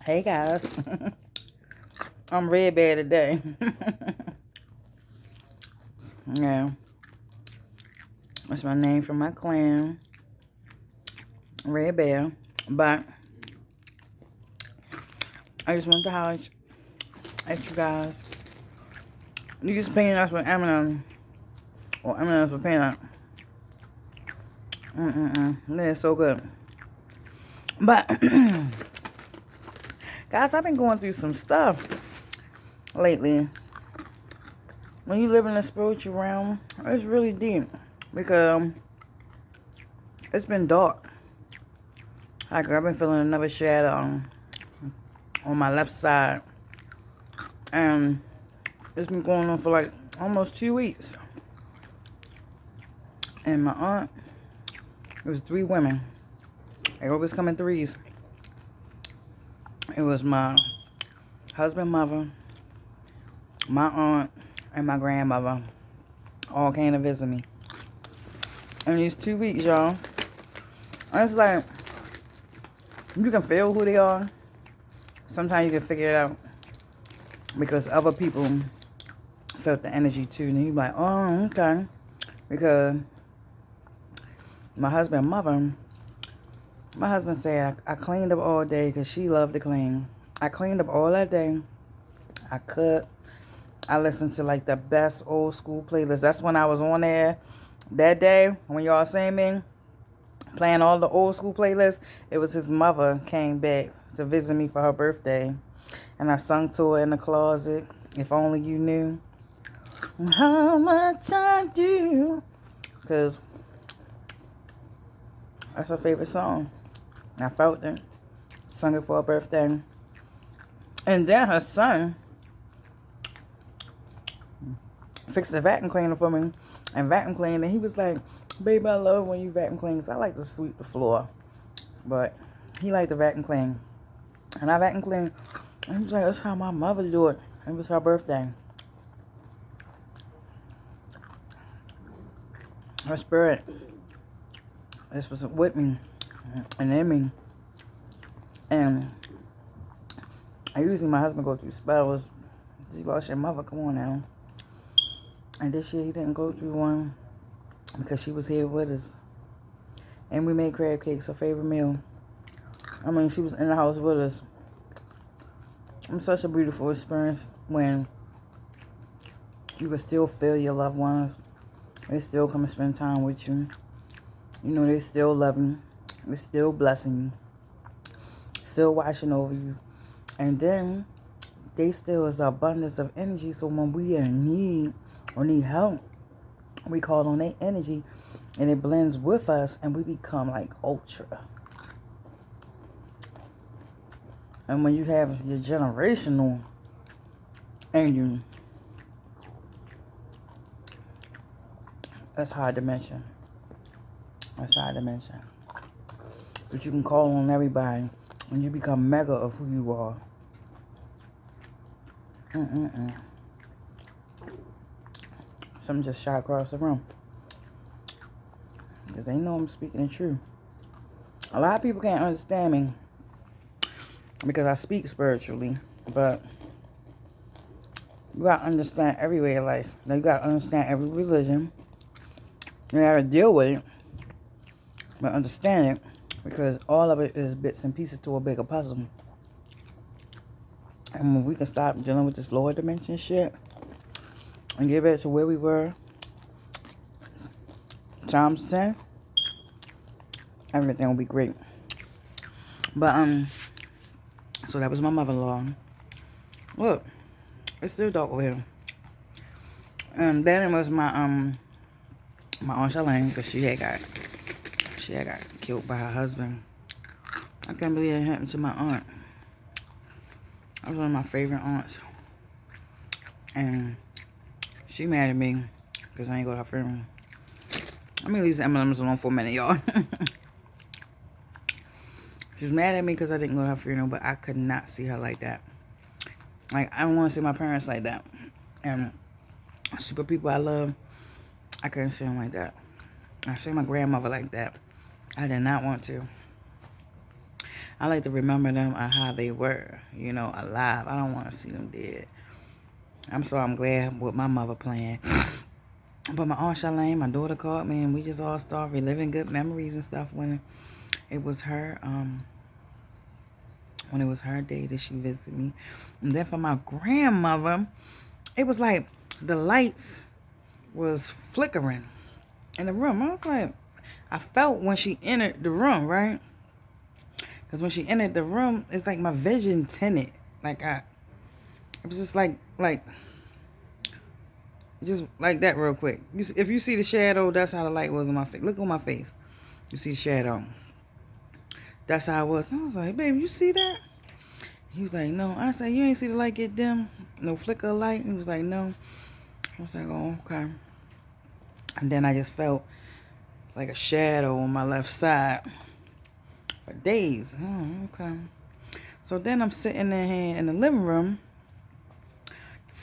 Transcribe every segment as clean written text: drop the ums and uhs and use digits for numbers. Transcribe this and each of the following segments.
Hey guys, I'm Red Bear today. Yeah, that's my name for my clan, Red Bear. But I just want to holler at you guys. You just painting us with M&Ms or M&Ms with peanut. They're so good. But guys, I've been going through some stuff lately. When you live in the spiritual realm, it's really deep because it's been dark. Like I've been feeling another shadow on my left side, and it's been going on for like almost 2 weeks. And my aunt, it was 3 women. They always come in threes. It was my husband, mother, my aunt, and my grandmother. All came to visit me. In these 2 weeks, y'all, and it's like you can feel who they are. Sometimes you can figure it out because other people felt the energy too. And you're like, oh, okay. Because my husband, mother, my husband said I cleaned up all day because she loved to clean. I cleaned up all that day. I cooked. I listened to like the best old school playlist. That's when I was on there that day when y'all seen me playing all the old school playlists. It was his mother came back to visit me for her birthday. And I sung to her in the closet. If only you knew how much I do. Because that's her favorite song. I felt it. Sung it for her birthday. And then her son fixed the vacuum cleaner for me. And vacuum cleaned. And he was like, baby, I love when you vacuum clean. So I like to sweep the floor. But he liked to vacuum clean. And I vacuum clean. And he was like, that's how my mother do it. It was her birthday. Her spirit. This was with me. And in me. And I usually my husband go through spells. You lost your mother, come on now. And this year he didn't go through one because she was here with us. And we made crab cakes, her favorite meal. I mean, she was in the house with us. It's such a beautiful experience when you can still feel your loved ones. They still come and spend time with you. You know, they still love you. They're still blessing you. Still watching over you. And then they still is abundance of energy. So when we are in need or need help, we call on their energy and it blends with us and we become like ultra. And when you have your generational and you, that's hard to mention. That's hard to mention. But you can call on everybody and you become mega of who you are. Something just shot across the room. Because they know I'm speaking the truth. A lot of people can't understand me because I speak spiritually. But you got to understand every way of life. Now you got to understand every religion. You got to deal with it. But understand it. Because all of it is bits and pieces to a bigger puzzle. And when we can stop dealing with this lower dimension shit and get back to where we were times 10, everything will be great. But so that was my mother-in-law. Look, it's still dark over here. And then it was my aunt Charlene, because she had got killed by her husband. I can't believe it happened to my aunt. That was one of my favorite aunts. And she mad at me because I ain't go to her funeral. Let me leave the M&Ms alone for a minute, y'all. She was mad at me because I didn't go to her funeral, but I could not see her like that. Like, I don't want to see my parents like that. And super people I love, I couldn't see them like that. I see my grandmother like that. I did not want to. I like to remember them and how they were, you know, alive. I don't want to see them dead. I'm glad with my mother playing. But my Aunt Charlene, my daughter called me, and we just all started reliving good memories and stuff when it was her, day that she visited me. And then for my grandmother, it was like the lights was flickering in the room. I was like, I felt when she entered the room, right? Because when she entered the room, it's like my vision tinted. It was just just like that real quick. If you see the shadow, that's how the light was on my face. Look on my face. You see the shadow. That's how it was. And I was like, baby, you see that? He was like, no. I said, you ain't see the light get dim? No flicker of light? He was like, no. I was like, oh, okay. And then I just felt like a shadow on my left side for days. Oh, okay. So then I'm sitting there in the living room.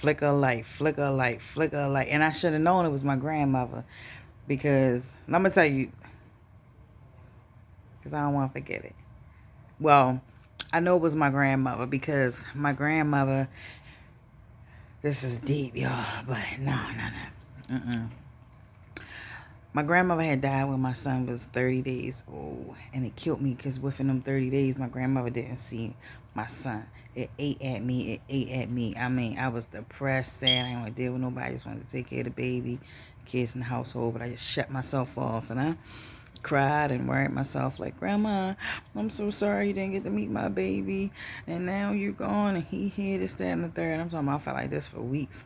Flicker of light, flicker of light, flicker of light. And I should have known it was my grandmother. Because, I'm going to tell you, because I don't want to forget it. Well, I know it was my grandmother because my grandmother, this is deep, y'all, but no. My grandmother had died when my son was 30 days old, and it killed me because within them 30 days, my grandmother didn't see my son. It ate at me. I mean, I was depressed, sad. I didn't want to deal with nobody. I just wanted to take care of the baby, kids in the household, but I just shut myself off, and I cried and worried myself like, Grandma, I'm so sorry you didn't get to meet my baby, and now you're gone, and he here, this, that, and the third. I'm talking about I felt like this for weeks.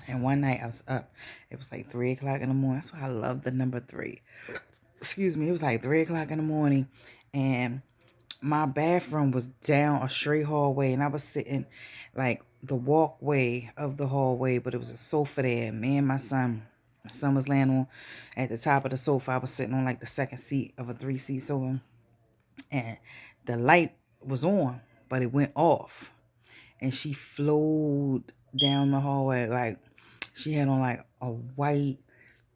And one night I was up. It was like 3 o'clock in the morning. That's why I love the number 3. Excuse me. It was like 3 o'clock in the morning. And my bathroom was down a straight hallway. And I was sitting like the walkway of the hallway. But it was a sofa there. Me and my son. My son was laying on at the top of the sofa. I was sitting on like the second seat of a 3-seat sofa. And the light was on. But it went off. And she flowed down the hallway like she had on like a white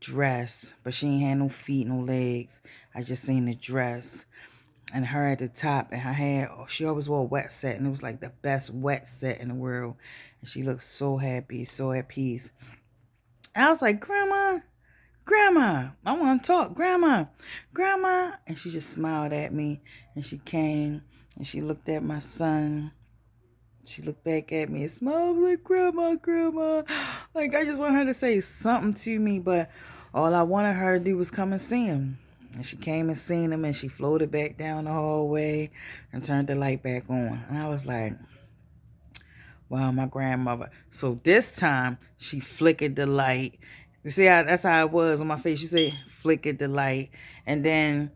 dress, but she ain't had no feet, no legs. I just seen the dress and her at the top, and her hair, she always wore a wet set, and it was like the best wet set in the world. And she looked so happy, so at peace. And I was like, Grandma, I want to talk. Grandma. And she just smiled at me, and she came and she looked at my son. She looked back at me and smiled like, Grandma. Like, I just want her to say something to me, but all I wanted her to do was come and see him. And she came and seen him, and she floated back down the hallway and turned the light back on. And I was like, wow, my grandmother. So this time, she flickered the light. You see, that's how it was on my face. You say, flickered the light. And then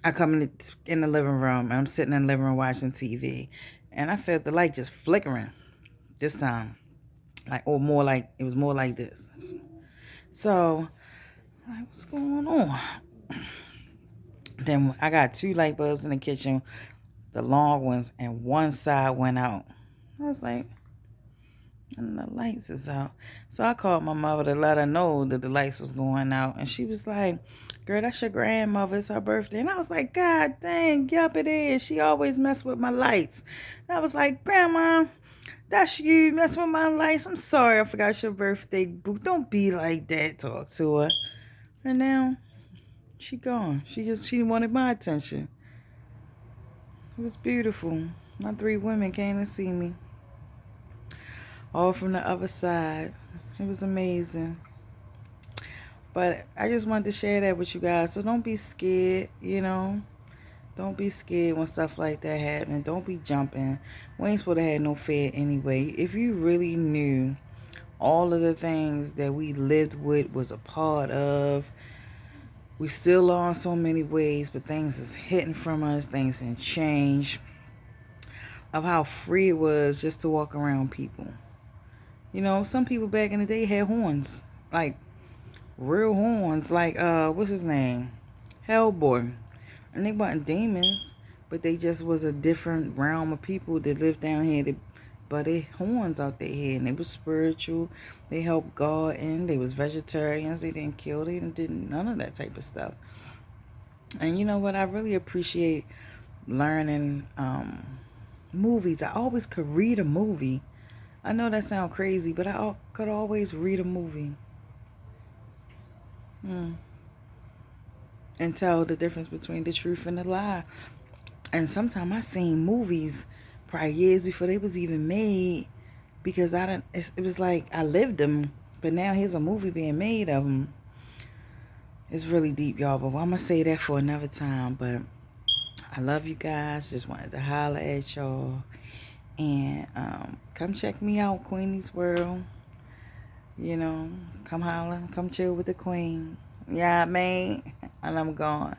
I come in the living room, and I'm sitting in the living room watching TV. And I felt the light just flickering this time. It was more like this. So, like, what's going on? Then I got 2 light bulbs in the kitchen, the long ones, and one side went out. I was like, and the lights is out. So I called my mother to let her know that the lights was going out. And she was like, girl, that's your grandmother. It's her birthday. And I was like, God dang, yup, it is. She always mess with my lights. And I was like, Grandma, that's you messing with my lights. I'm sorry I forgot your birthday, boo. Don't be like that. Talk to her. And now, she gone. She wanted my attention. It was beautiful. My 3 women came to see me. All from the other side. It was amazing. But I just wanted to share that with you guys. So don't be scared, you know. Don't be scared when stuff like that happens. Don't be jumping. We ain't supposed to have no fear anyway. If you really knew all of the things that we lived with, was a part of, we still are in so many ways, but things is hidden from us. Things can change. Of how free it was just to walk around people. You know, some people back in the day had horns. Like, real horns. Like, what's his name? Hellboy. And they weren't demons, but they just was a different realm of people that lived down here. But they horns out their head, and they was spiritual. They helped God in. They was vegetarians. They didn't kill. They didn't none of that type of stuff. And you know what? I really appreciate learning movies. I always could read a movie. I know that sounds crazy, but I could always read a movie. And tell the difference between the truth and the lie. And sometimes I seen movies probably years before they was even made, because it was like I lived them, but now here's a movie being made of them. It's really deep, y'all, but I'm gonna say that for another time. But I love you guys. Just wanted to holler at y'all. And come check me out, Queenie's World. You know, come holler, come chill with the queen. Yeah, man. And I'm gone.